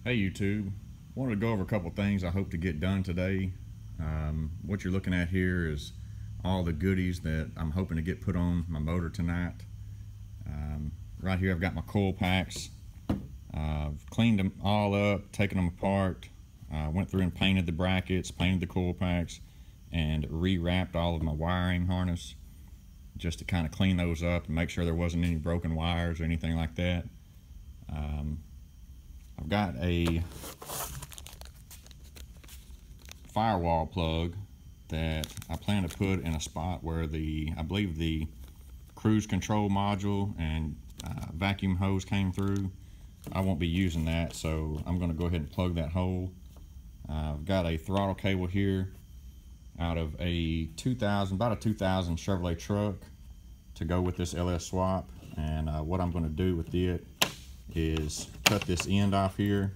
Hey YouTube, wanted to go over a couple things I hope to get done today. What you're looking at here is all the goodies that I'm hoping to get put on my motor tonight. Right here I've got my coil packs. I've cleaned them all up, taken them apart, went through and painted the brackets, painted the coil packs, and rewrapped all of my wiring harness just to kind of clean those up and make sure there wasn't any broken wires or anything like that. I've got a firewall plug that I plan to put in a spot where I believe the cruise control module and vacuum hose came through. I won't be using that, so I'm going to go ahead and plug that hole. I've got a throttle cable here out of a about a 2000 Chevrolet truck to go with this LS swap, and what I'm going to do with it is cut this end off here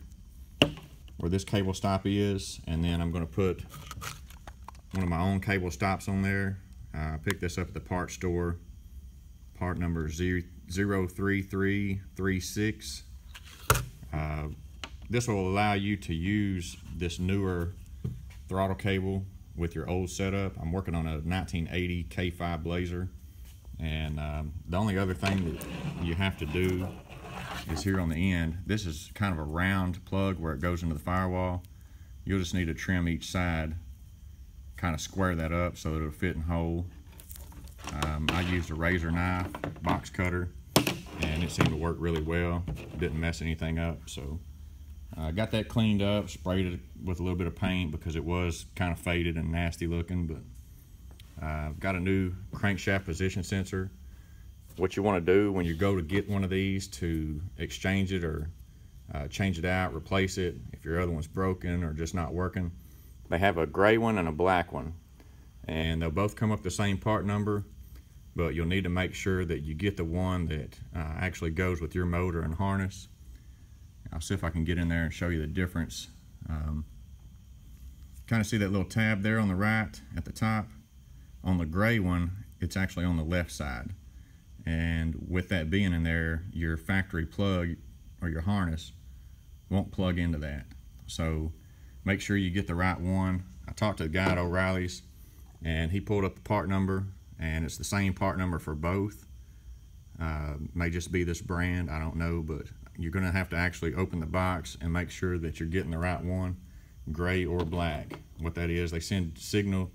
where this cable stop is, and then I'm going to put one of my own cable stops on there. I picked this up at the parts store, part number 03336. This will allow you to use this newer throttle cable with your old setup. I'm working on a 1980 K5 Blazer, and the only other thing that you have to do is here on the end. This is kind of a round plug where it goes into the firewall. You'll just need to trim each side, kind of square that up so that it'll fit in hole. I used a razor knife, box cutter, and it seemed to work really well. It didn't mess anything up. So I got that cleaned up, sprayed it with a little bit of paint because it was kind of faded and nasty looking. But I've got a new crankshaft position sensor. What you want to do when you go to get one of these to exchange it or change it out, replace it, if your other one's broken or just not working, they have a gray one and a black one, and they'll both come up the same part number, but you'll need to make sure that you get the one that actually goes with your motor and harness. I'll see if I can get in there and show you the difference. Kind of see that little tab there on the right at the top. On the gray one, it's actually on the left side. And with that being in there, your factory plug or your harness won't plug into that. So make sure you get the right one. I talked to the guy at O'Reilly's, and he pulled up the part number, and it's the same part number for both. May just be this brand, I don't know, but you're gonna have to actually open the box and make sure that you're getting the right one, gray or black. What that is, they send signal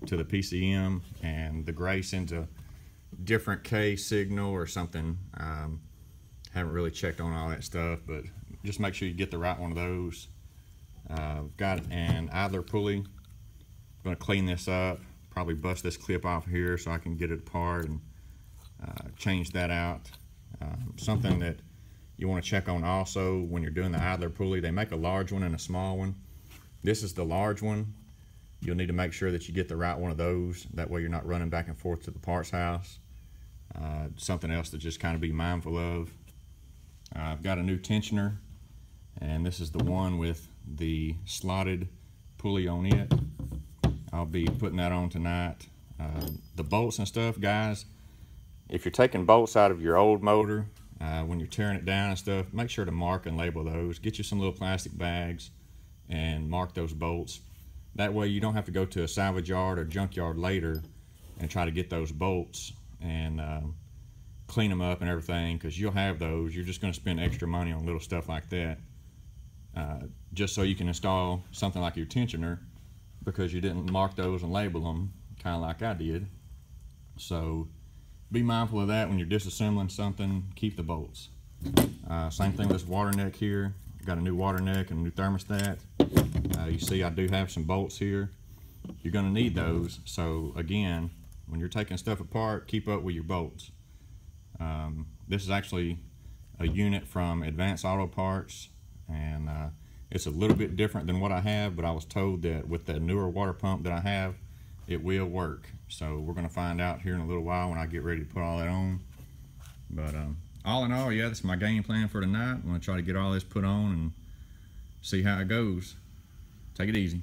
to the PCM, and the gray sends a different K signal or something. Haven't really checked on all that stuff, but just make sure you get the right one of those. Got an idler pulley. I'm going to clean this up, probably bust this clip off here so I can get it apart and change that out. Something that you want to check on also when you're doing the idler pulley, they make a large one and a small one. This is the large one. You'll need to make sure that you get the right one of those. That way you're not running back and forth to the parts house. Something else to just kind of be mindful of. I've got a new tensioner, and this is the one with the slotted pulley on it. I'll be putting that on tonight. The bolts and stuff, guys, if you're taking bolts out of your old motor, when you're tearing it down and stuff, make sure to mark and label those. Get you some little plastic bags and mark those bolts. That way you don't have to go to a salvage yard or junkyard later and try to get those bolts and clean them up and everything, because you'll have those. You're just going to spend extra money on little stuff like that just so you can install something like your tensioner, because you didn't mark those and label them, kind of like I did. So be mindful of that when you're disassembling something. Keep the bolts. Same thing with this water neck here. Got a new water neck and a new thermostat. You see I do have some bolts here. You're going to need those. So again, when you're taking stuff apart, keep up with your bolts. This is actually a unit from Advanced Auto Parts, and it's a little bit different than what I have, but I was told that with the newer water pump that I have, it will work. So we're going to find out here in a little while when I get ready to put all that on. But all in all, yeah, that's my game plan for tonight. I'm going to try to get all this put on and see how it goes. Take it easy.